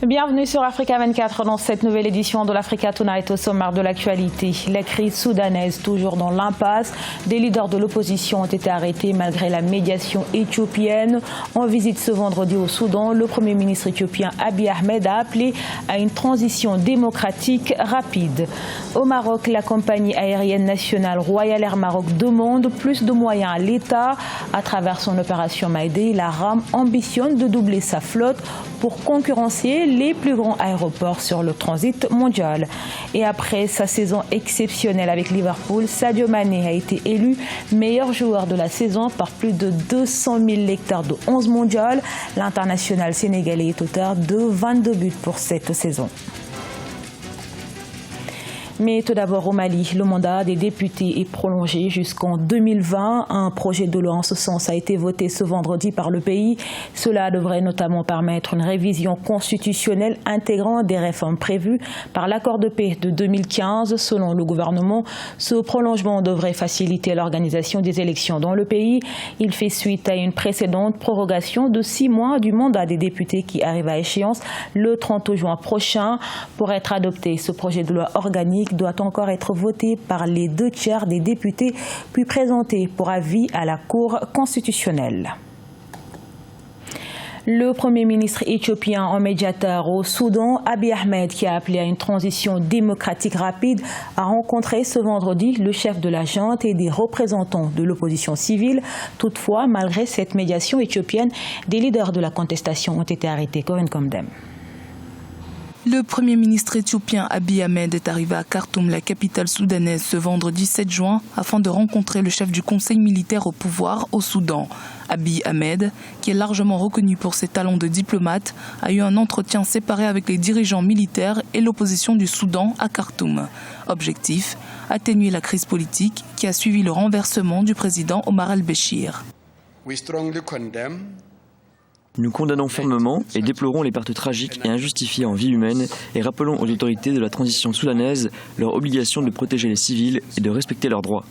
Bienvenue sur Africa 24 dans cette nouvelle édition de l'Africa Tonight. Au sommaire de l'actualité, la crise soudanaise toujours dans l'impasse. Des leaders de l'opposition ont été arrêtés malgré la médiation éthiopienne. En visite ce vendredi au Soudan, le Premier ministre éthiopien Abiy Ahmed a appelé à une transition démocratique rapide. Au Maroc, la compagnie aérienne nationale Royal Air Maroc demande plus de moyens à l'État. À travers son opération Mayday, la RAM ambitionne de doubler sa flotte pour concurrencer les plus grands aéroports sur le transit mondial. Et après sa saison exceptionnelle avec Liverpool, Sadio Mané a été élu meilleur joueur de la saison par plus de 200 000 lecteurs de 11 mondial. L'international sénégalais est auteur de 22 buts pour cette saison. Mais tout d'abord au Mali, le mandat des députés est prolongé jusqu'en 2020. Un projet de loi en ce sens a été voté ce vendredi par le pays. Cela devrait notamment permettre une révision constitutionnelle intégrant des réformes prévues par l'accord de paix de 2015. Selon le gouvernement, ce prolongement devrait faciliter l'organisation des élections dans le pays. Il fait suite à une précédente prorogation de 6 mois du mandat des députés qui arrive à échéance le 30 juin prochain. Pour être adopté, ce projet de loi organique doit encore être voté par les 2/3 des députés, puis présenté pour avis à la Cour constitutionnelle. Le Premier ministre éthiopien en médiateur au Soudan, Abiy Ahmed, qui a appelé à une transition démocratique rapide, a rencontré ce vendredi le chef de la junte et des représentants de l'opposition civile. Toutefois, malgré cette médiation éthiopienne, des leaders de la contestation ont été arrêtés. Corinne Comdem. Le Premier ministre éthiopien Abiy Ahmed est arrivé à Khartoum, la capitale soudanaise, ce vendredi 7 juin, afin de rencontrer le chef du conseil militaire au pouvoir au Soudan. Abiy Ahmed, qui est largement reconnu pour ses talents de diplomate, a eu un entretien séparé avec les dirigeants militaires et l'opposition du Soudan à Khartoum. Objectif, atténuer la crise politique qui a suivi le renversement du président Omar al-Béchir. Nous condamnons fermement et déplorons les pertes tragiques et injustifiées en vie humaine et rappelons aux autorités de la transition soudanaise leur obligation de protéger les civils et de respecter leurs droits.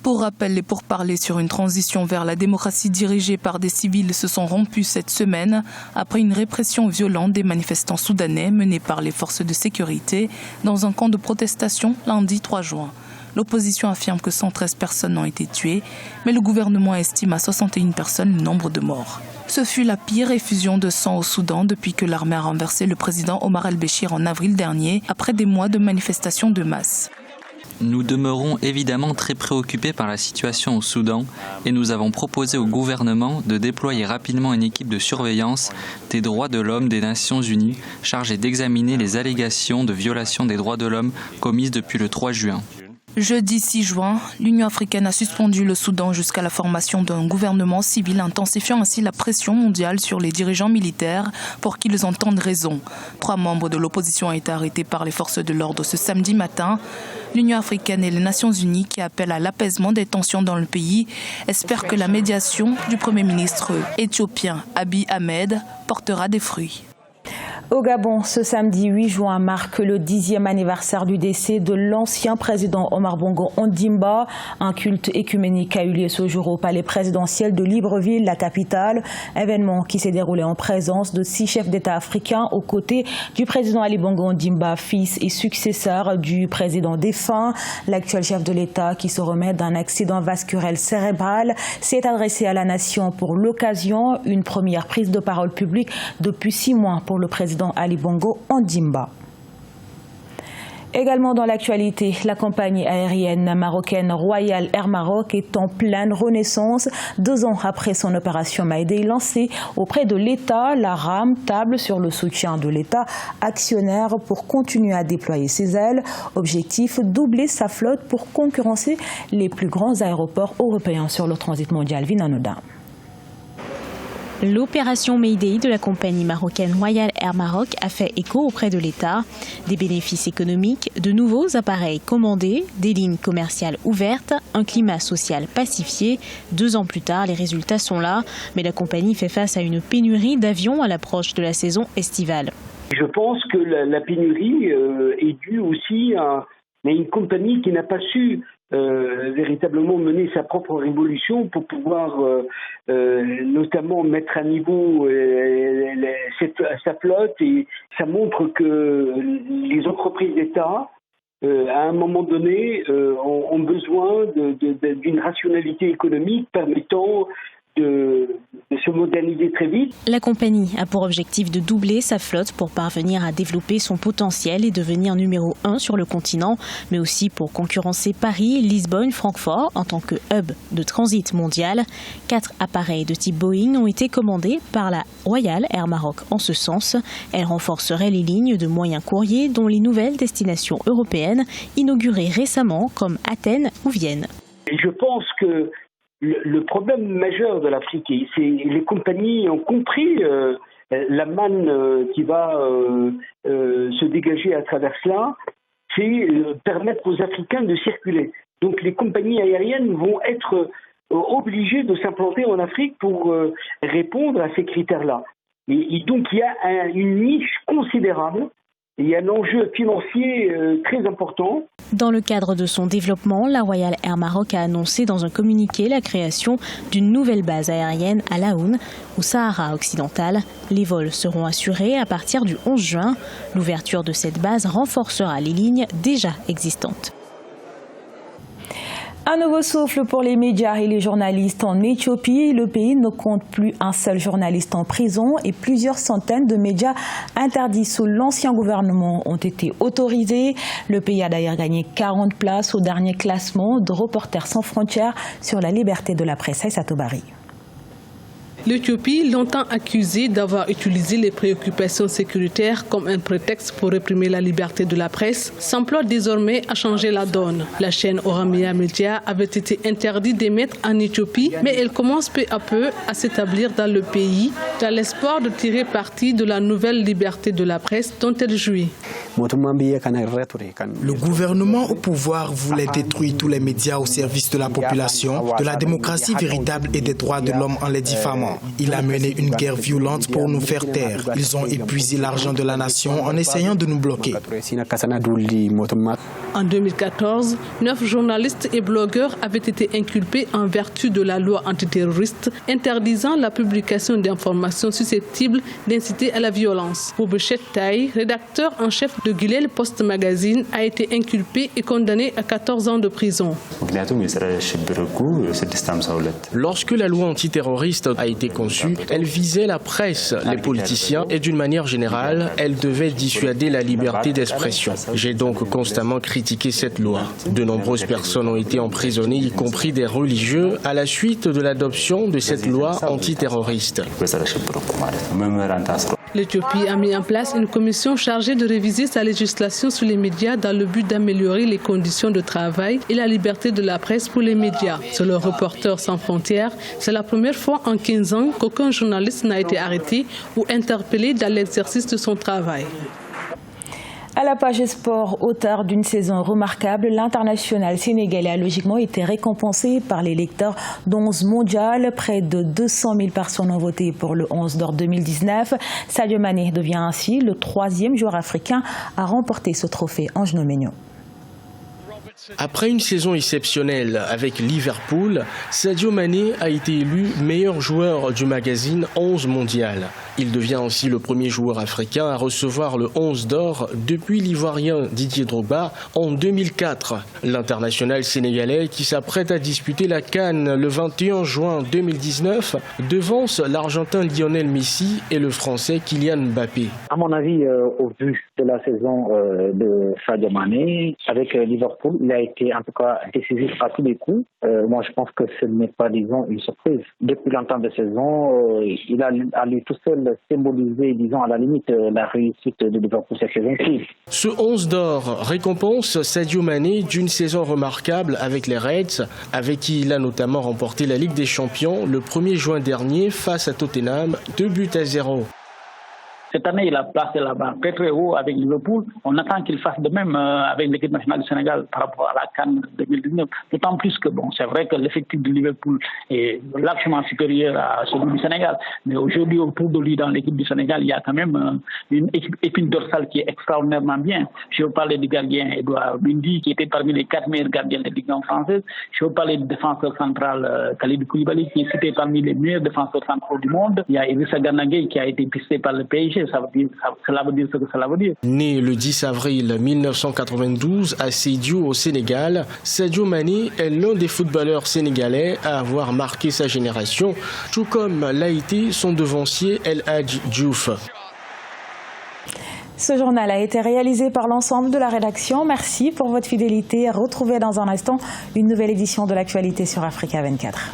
Pour rappel, les pourparlers sur une transition vers la démocratie dirigée par des civils se sont rompus cette semaine après une répression violente des manifestants soudanais menée par les forces de sécurité dans un camp de protestation lundi 3 juin. L'opposition affirme que 113 personnes ont été tuées, mais le gouvernement estime à 61 personnes le nombre de morts. Ce fut la pire effusion de sang au Soudan depuis que l'armée a renversé le président Omar al-Béchir en avril dernier, après des mois de manifestations de masse. Nous demeurons évidemment très préoccupés par la situation au Soudan et nous avons proposé au gouvernement de déployer rapidement une équipe de surveillance des droits de l'homme des Nations Unies chargée d'examiner les allégations de violation des droits de l'homme commises depuis le 3 juin. Jeudi 6 juin, l'Union africaine a suspendu le Soudan jusqu'à la formation d'un gouvernement civil, intensifiant ainsi la pression mondiale sur les dirigeants militaires pour qu'ils entendent raison. 3 membres de l'opposition ont été arrêtés par les forces de l'ordre ce samedi matin. L'Union africaine et les Nations unies, qui appellent à l'apaisement des tensions dans le pays, espèrent que la médiation du Premier ministre éthiopien Abiy Ahmed portera des fruits. Au Gabon, ce samedi 8 juin marque le 10e anniversaire du décès de l'ancien président Omar Bongo Ondimba. Un culte écuménique a eu lieu ce jour au palais présidentiel de Libreville, la capitale. Événement qui s'est déroulé en présence de 6 chefs d'État africains aux côtés du président Ali Bongo Ondimba, fils et successeur du président défunt. L'actuel chef de l'État, qui se remet d'un accident vasculaire cérébral, s'est adressé à la nation pour l'occasion. Une première prise de parole publique depuis 6 mois pour le président Ali Bongo Ondimba. Également dans l'actualité, la compagnie aérienne marocaine Royal Air Maroc est en pleine renaissance. 2 ans après son opération Mayday lancée auprès de l'État, la RAM table sur le soutien de l'État actionnaire pour continuer à déployer ses ailes. Objectif, doubler sa flotte pour concurrencer les plus grands aéroports européens sur le transit mondial. Vinanoda. L'opération Mayday de la compagnie marocaine Royal Air Maroc a fait écho auprès de l'État. Des bénéfices économiques, de nouveaux appareils commandés, des lignes commerciales ouvertes, un climat social pacifié. 2 ans plus tard, les résultats sont là, mais la compagnie fait face à une pénurie d'avions à l'approche de la saison estivale. Je pense que la pénurie est due aussi à une compagnie qui n'a pas su véritablement mener sa propre révolution pour pouvoir notamment mettre à niveau sa flotte, et ça montre que les entreprises d'État à un moment donné ont besoin d'une rationalité économique permettant de se moderniser très vite. La compagnie a pour objectif de doubler sa flotte pour parvenir à développer son potentiel et devenir numéro 1 sur le continent, mais aussi pour concurrencer Paris, Lisbonne, Francfort en tant que hub de transit mondial. 4 appareils de type Boeing ont été commandés par la Royal Air Maroc en ce sens. Elle renforcerait les lignes de moyens courriers dont les nouvelles destinations européennes inaugurées récemment comme Athènes ou Vienne. Et je pense que le problème majeur de l'Afrique, c'est les compagnies ont compris la manne qui va se dégager à travers cela, c'est permettre aux Africains de circuler. Donc les compagnies aériennes vont être obligées de s'implanter en Afrique pour répondre à ces critères-là. Et donc il y a une niche considérable. Il y a un enjeu financier très important. Dans le cadre de son développement, la Royal Air Maroc a annoncé dans un communiqué la création d'une nouvelle base aérienne à Laoun, au Sahara occidental. Les vols seront assurés à partir du 11 juin. L'ouverture de cette base renforcera les lignes déjà existantes. Un nouveau souffle pour les médias et les journalistes en Éthiopie. Le pays ne compte plus un seul journaliste en prison et plusieurs centaines de médias interdits sous l'ancien gouvernement ont été autorisés. Le pays a d'ailleurs gagné 40 places au dernier classement de Reporters sans frontières sur la liberté de la presse. Aïssa Tobari. L'Éthiopie, longtemps accusée d'avoir utilisé les préoccupations sécuritaires comme un prétexte pour réprimer la liberté de la presse, s'emploie désormais à changer la donne. La chaîne Oromia Media avait été interdite d'émettre en Éthiopie, mais elle commence peu à peu à s'établir dans le pays, dans l'espoir de tirer parti de la nouvelle liberté de la presse dont elle jouit. Le gouvernement au pouvoir voulait détruire tous les médias au service de la population, de la démocratie véritable et des droits de l'homme en les diffamant. Il a mené une guerre violente pour nous faire taire. Ils ont épuisé l'argent de la nation en essayant de nous bloquer. En 2014, 9 journalistes et blogueurs avaient été inculpés en vertu de la loi antiterroriste interdisant la publication d'informations susceptibles d'inciter à la violence. Boubechet Taï, rédacteur en chef de Gilel Post Magazine, a été inculpé et condamné à 14 ans de prison. Lorsque la loi antiterroriste a été conçue, elle visait la presse, les politiciens et d'une manière générale, elle devait dissuader la liberté d'expression. J'ai donc constamment critiqué cette loi. De nombreuses personnes ont été emprisonnées, y compris des religieux, à la suite de l'adoption de cette loi antiterroriste. L'Éthiopie a mis en place une commission chargée de réviser sa législation sur les médias dans le but d'améliorer les conditions de travail et la liberté de la presse pour les médias. Selon Reporters sans frontières, c'est la première fois en 15 ans qu'aucun journaliste n'a été arrêté ou interpellé dans l'exercice de son travail. À la page sport, auteur d'une saison remarquable, l'international sénégalais a logiquement été récompensé par les lecteurs d'11 mondial. Près de 200 000 personnes ont voté pour le 11 d'or 2019. Sadio Mané devient ainsi le 3e joueur africain à remporter ce trophée. Ange Noménion. Après une saison exceptionnelle avec Liverpool, Sadio Mané a été élu meilleur joueur du magazine 11 mondial. Il devient ainsi le premier joueur africain à recevoir le 11 d'or depuis l'Ivoirien Didier Drogba en 2004. L'international sénégalais qui s'apprête à disputer la CAN le 21 juin 2019 devance l'Argentin Lionel Messi et le Français Kylian Mbappé. À mon avis, au vu de la saison de Sadio Mané avec Liverpool, il a été en tout cas décisif à tous les coups. Moi, je pense que ce n'est pas, disons, une surprise. Depuis l'entame de saison, il a à lui tout seul symboliser, disons, à la limite, la réussite de Liverpool cette saison-ci. Ce 11 d'or récompense Sadio Mané d'une saison remarquable avec les Reds, avec qui il a notamment remporté la Ligue des Champions le 1er juin dernier face à Tottenham, 2-0. Cette année, il a placé la barre très très haut avec Liverpool. On attend qu'il fasse de même avec l'équipe nationale du Sénégal par rapport à la CAN 2019. D'autant plus que c'est vrai que l'effectif de Liverpool est largement supérieur à celui du Sénégal. Mais aujourd'hui, autour de lui dans l'équipe du Sénégal, il y a quand même une épine dorsale qui est extraordinairement bien. Je veux parler du gardien Edouard Mendy, qui était parmi les 4 meilleurs gardiens de la Ligue 1 française. Je veux parler du défenseur central Kalidou Koulibaly, qui est cité parmi les meilleurs défenseurs centraux du monde. Il y a Idrissa Gana Gueye qui a été pisté par le PSG. Cela veut dire ce que cela veut dire. Né le 10 avril 1992 à Sédhiou au Sénégal, Sadio Mané est l'un des footballeurs sénégalais à avoir marqué sa génération, tout comme l'a été son devancier El Hadji Diouf. Ce journal a été réalisé par l'ensemble de la rédaction. Merci pour votre fidélité. Retrouvez dans un instant une nouvelle édition de l'actualité sur Africa 24.